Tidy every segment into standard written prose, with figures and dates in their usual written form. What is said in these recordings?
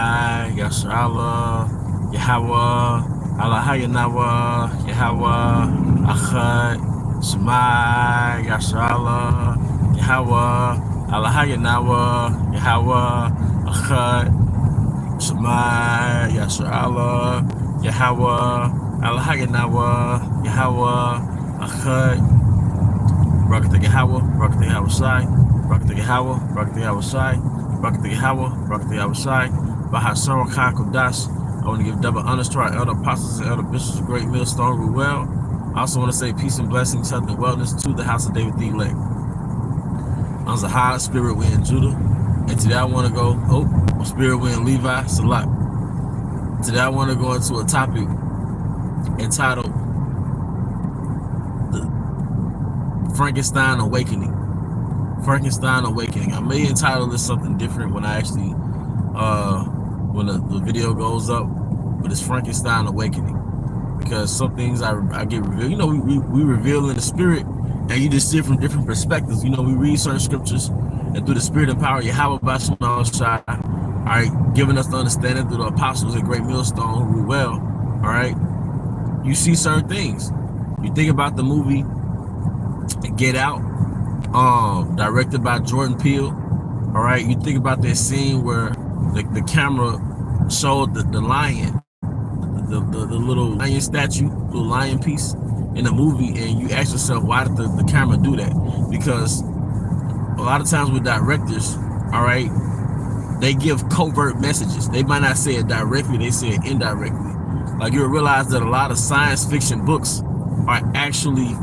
Shema, Yasharallah, Yahweh, Allah Hayanawa, Yahweh, Achad, Shema, Yasharallah, Yahweh, Allah Hayanawa, Yahweh, Achad, Shema, Yasharallah, Yahweh, Allah Hayanawa, Yahweh, Achad, Barakatah Yahweh, Barakatah Yahweh Shai, Barakatah Yahweh, Barakatah Yahweh Shai, Barakatah Yahweh, Barakatah Yahweh Shai, Bahasar Khan Kodash. I want to give double honors to our elder apostles and elder bishops of Great Millstone Ruel. I also want to say peace and blessings, health and wellness to the house of David the elect. I'm Zahar, Spirit Wind Judah. And today I want to go, Spirit Wind Levi, Salat. Today I want to go into a topic entitled Frankenstein Awakening. Frankenstein Awakening. I may entitle this something different when I actually, when the video goes up, but it's Frankenstein Awakening. Because some things I get revealed. You know, we reveal in the spirit, and you just see it from different perspectives. You know, we read certain scriptures, and through the spirit and power, Yahweh Basham Al-Shai, all right, giving us the understanding through the apostles at Great Millstone, Ruel, all right, you see certain things. You think about the movie Get Out, directed by Jordan Peele. All right, you think about that scene where the camera showed the lion, the little lion statue, the lion piece in the movie, and you ask yourself, why did the camera do that? Because a lot of times with directors, all right, they give covert messages. They might not say it directly, they say it indirectly. Like, you'll realize that a lot of science fiction books are actually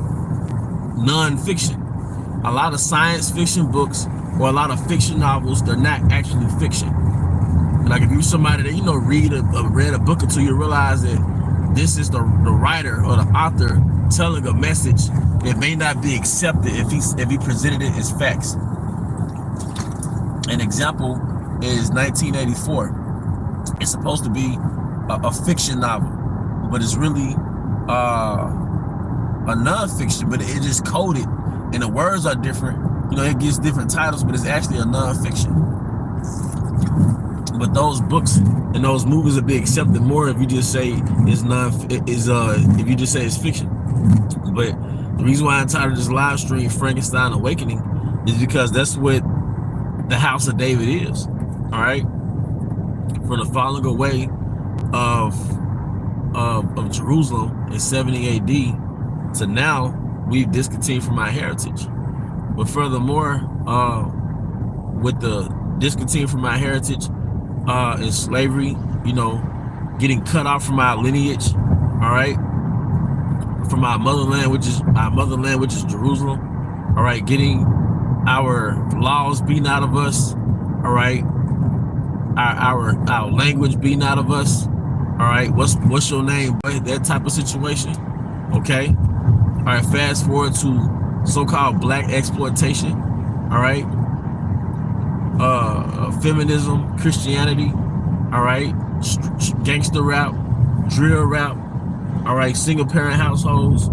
non-fiction. A lot of science fiction books or a lot of fiction novels, they're not actually fiction. Like, if you're somebody that, you know, read a book or two, you realize that this is the writer or the author telling a message that may not be accepted if he presented it as facts. An example is 1984. It's supposed to be a fiction novel, but it's really a non-fiction, but it just coded and the words are different. You know, it gives different titles, but it's actually a non-fiction. But those books and those movies will be accepted more if you just say if you just say it's fiction. But the reason why I entitled this live stream Frankenstein Awakening is because that's what the house of David is. All right, from the falling away of Jerusalem in 70 AD to now, we've discontinued from our heritage. But furthermore, with the discontinued from our heritage and slavery, you know, getting cut off from our lineage, all right, from our motherland, which is Jerusalem, all right, getting our laws beaten out of us, all right, our language beaten out of us, all right, what's your name, that type of situation, okay. All right, fast forward to so-called black exploitation, all right, feminism, Christianity, all right, gangster rap, drill rap, all right, single-parent households,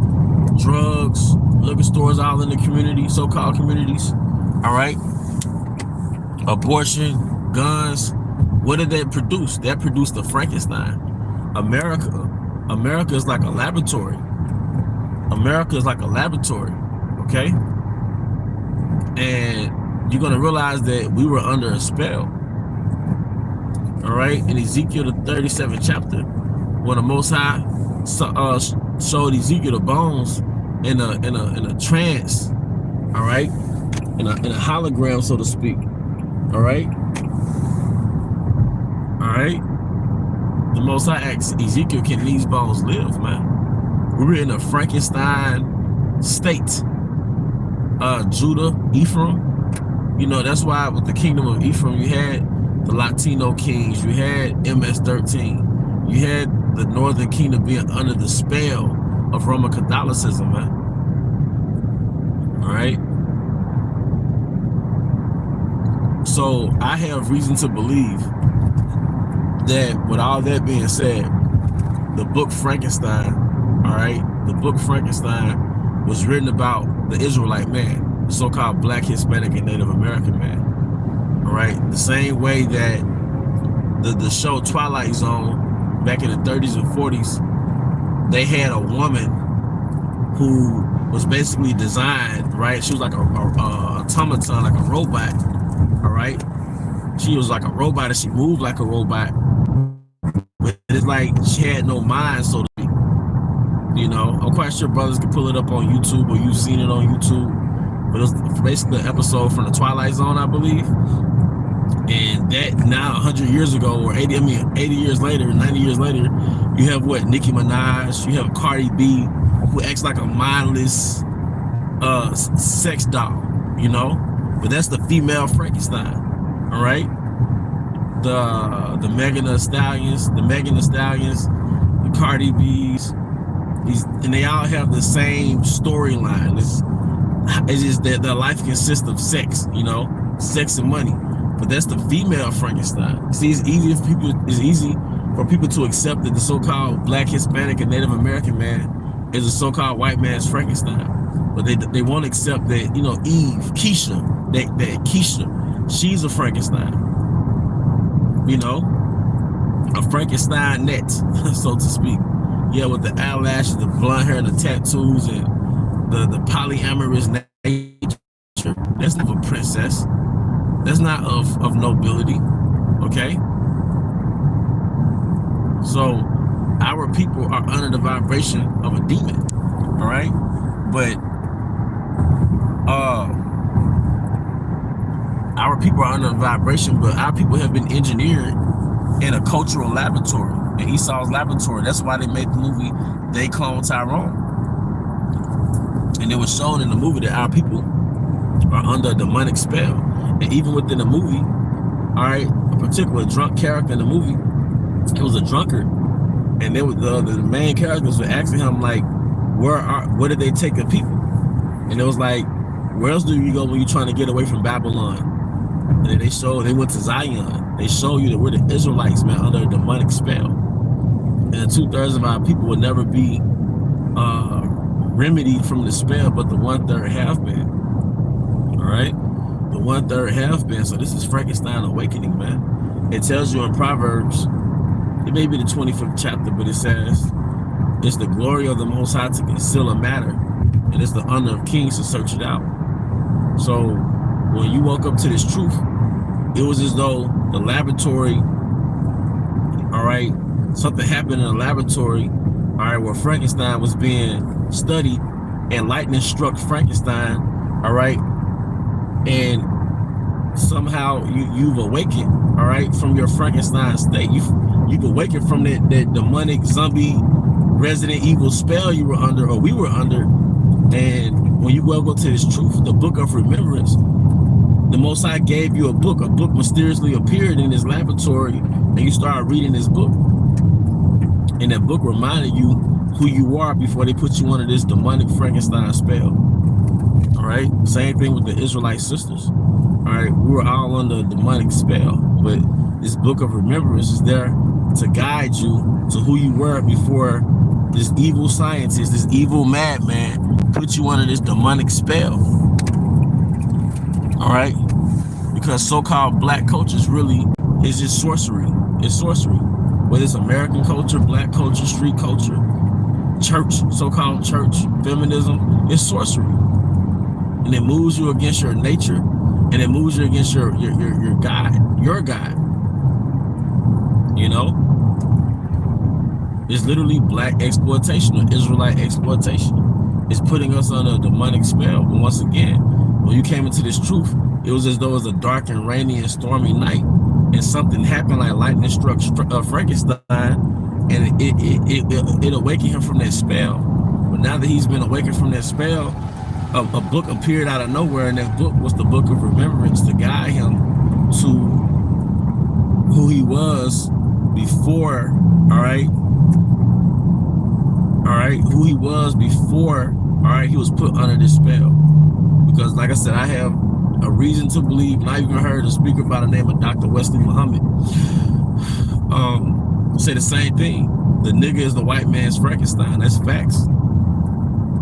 drugs, liquor stores all in the community, so-called communities, all right, abortion, guns. What did that produce? That produced the Frankenstein. America is like a laboratory. America is like a laboratory, okay? And you're gonna realize that we were under a spell, all right? In Ezekiel, the 37th chapter, when the Most High showed Ezekiel the bones in a trance, all right? In a hologram, so to speak, all right? All right? The Most High asked Ezekiel, can these bones live, man? We were in a Frankenstein state. Judah, Ephraim, you know, that's why with the kingdom of Ephraim, you had the Latino kings, you had MS-13, you had the northern kingdom being under the spell of Roman Catholicism, man. All right? So I have reason to believe that with all that being said, the book Frankenstein, all right, the book Frankenstein was written about the Israelite man, the so-called Black, Hispanic, and Native American man, all right? The same way that the show Twilight Zone back in the 30s and 40s, they had a woman who was basically designed, right? She was like a automaton, like a robot, all right? She was like a robot and she moved like a robot, but it's like she had no mind, so to speak. You know, I'm quite sure brothers can pull it up on YouTube, or you've seen it on YouTube, but it was basically an episode from the Twilight Zone, I believe. And that now 100 years ago, or 80 years later, 90 years later, you have what? Nicki Minaj, you have Cardi B, who acts like a mindless sex doll, you know? But that's the female Frankenstein, all right? The Megan Thee Stallions, the Cardi B's, and they all have the same storyline. It's just that their life consists of sex, you know, sex and money. But that's the female Frankenstein. See, it's easy for people to accept that the so-called Black, Hispanic, and Native American man is a so-called white man's Frankenstein. But they won't accept that, you know, Keisha, that Keisha, she's a Frankenstein. You know, a Frankenstein net, so to speak. Yeah, with the eyelashes, the blonde hair, the tattoos, and the polyamorous nature. That's not a princess. That's not of nobility, okay? So our people are under the vibration of a demon, all right? But our people are under the vibration, but our people have been engineered in a cultural laboratory, in Esau's laboratory. That's why they made the movie They Clone Tyrone. And it was shown in the movie that our people are under a demonic spell. And even within the movie, all right, a particular drunk character in the movie, it was a drunkard, and there was the main characters were asking him like, where did they take the people? And it was like, where else do you go when you're trying to get away from Babylon? And then they went to Zion. They show you that we're the Israelites, man, under a demonic spell. And 2/3 of our people will never be remedied from the spell, but the 1/3 have been. All right. The 1/3 have been. So this is Frankenstein awakening, man. It tells you in Proverbs, it may be the 25th chapter, but it says, it's the glory of the Most High to conceal a matter, and it's the honor of kings to search it out. So when you woke up to this truth, it was as though the laboratory, all right, something happened in the laboratory, all right, where Frankenstein was being studied, and lightning struck Frankenstein, all right, and somehow you've awakened, all right, from your Frankenstein state. You've awakened from that demonic zombie Resident Evil spell you were under, or we were under. And when you go to this truth, the book of remembrance, the Most High gave you a book mysteriously appeared in this laboratory, and you started reading this book. And that book reminded you who you are before they put you under this demonic Frankenstein spell. All right, same thing with the Israelite sisters. All right, we were all under a demonic spell, but this book of remembrance is there to guide you to who you were before this evil scientist, this evil madman put you under this demonic spell. All right, because so-called black culture is just sorcery. It's sorcery. Whether it's American culture, black culture, street culture, church, so-called church, feminism, it's sorcery. And it moves you against your nature, and it moves you against your God, you know? It's literally black exploitation or Israelite exploitation. It's putting us under a demonic spell. But once again, when you came into this truth, it was as though it was a dark and rainy and stormy night, and something happened like lightning struck Frankenstein, and it awakened him from that spell. But now that he's been awakened from that spell, a book appeared out of nowhere, and that book was the book of remembrance to guide him to who he was before, all right, who he was before, all right, he was put under this spell. Because like I said, I have a reason to believe, and I even heard a speaker by the name of Dr. Wesley Muhammad say the same thing. The nigga is the white man's Frankenstein. That's facts.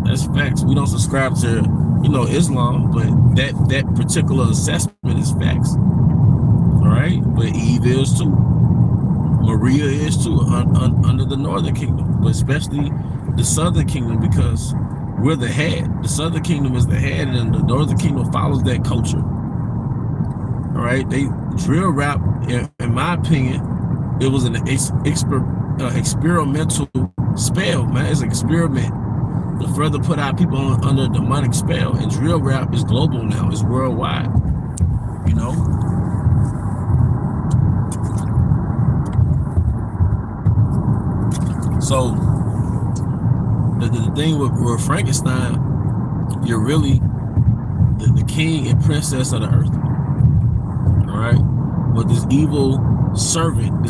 That's facts. We don't subscribe to, you know, Islam, but that particular assessment is facts. All right, but Eve is too. Maria is too, under the northern kingdom, but especially the southern kingdom, because we're the head. The southern kingdom is the head, and the northern kingdom follows that culture. All right, they drill rap, in my opinion, it was an experimental spell, man. It's an experiment to further put our people under a demonic spell. And drill rap is global now. It's worldwide, you know. So the thing with Frankenstein, you're really the king and princess of the earth. All right, but this evil servant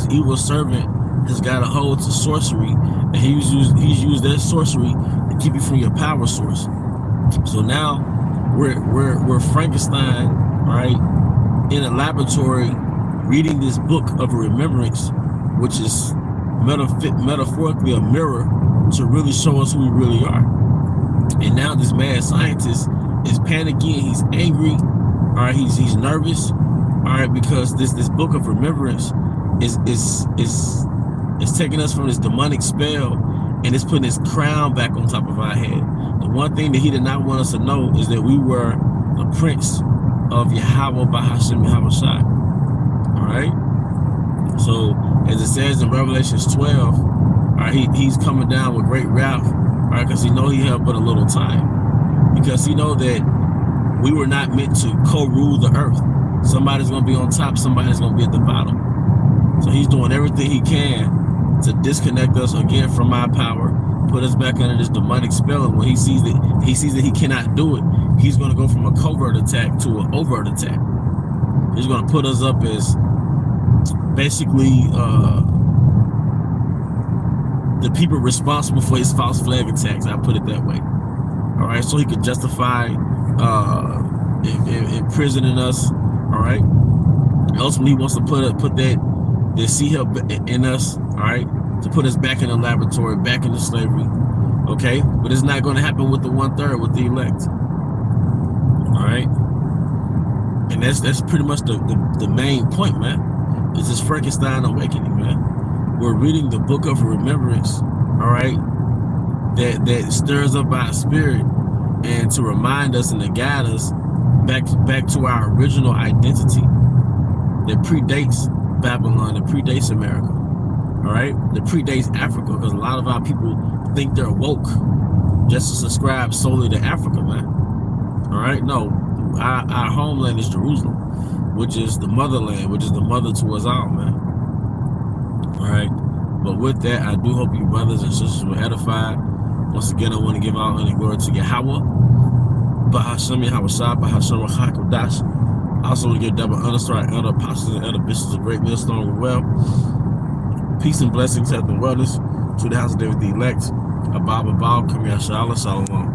has got a hold to sorcery, and he's used that sorcery to keep you from your power source. So now we're Frankenstein, right, in a laboratory, reading this book of remembrance, which is metaphorically a mirror to really show us who we really are. And now this mad scientist is panicking, he's angry, all right, he's nervous, all right, because this book of remembrance is taking us from this demonic spell, and it's putting his crown back on top of our head. The one thing that he did not want us to know is that we were the prince of Yahweh Bahashem Yahawashi. All right. So as it says in Revelations 12, all right, he's coming down with great wrath, all right, because he know he had but a little time, because he know that we were not meant to co-rule the earth. Somebody's gonna be on top, somebody's gonna be at the bottom. So he's doing everything he can to disconnect us again from our power, put us back under this demonic spell. And when he sees that he cannot do it, he's going to go from a covert attack to an overt attack. He's going to put us up as basically the people responsible for his false flag attacks. I put it that way. All right, so he could justify imprisoning us. All right. Ultimately, he wants to put that C-help in us, all right, to put us back in the laboratory, back into slavery, okay? But it's not going to happen with the 1/3, with the elect, all right? And that's pretty much the main point, man. It's this Frankenstein awakening, man. We're reading the book of remembrance, all right, that stirs up our spirit, and to remind us and to guide us back to our original identity that predates Babylon, that predates America, all right, that predates Africa, because a lot of our people think they're woke just to subscribe solely to Africa, man. All right, no, our homeland is Jerusalem, which is the motherland, which is the mother to us all, man. All right, but with that, I do hope you brothers and sisters were edified. Once again, I want to give all honor and glory to Yahweh, Bahashem Yahawashi, Bahashem Rachakodash. Also, to give double honor to our elder apostles and elder bishops of Great Millstone as well. Peace and blessings, health and wellness to the house of David the elect. Abba, Kamiyah, Shalom.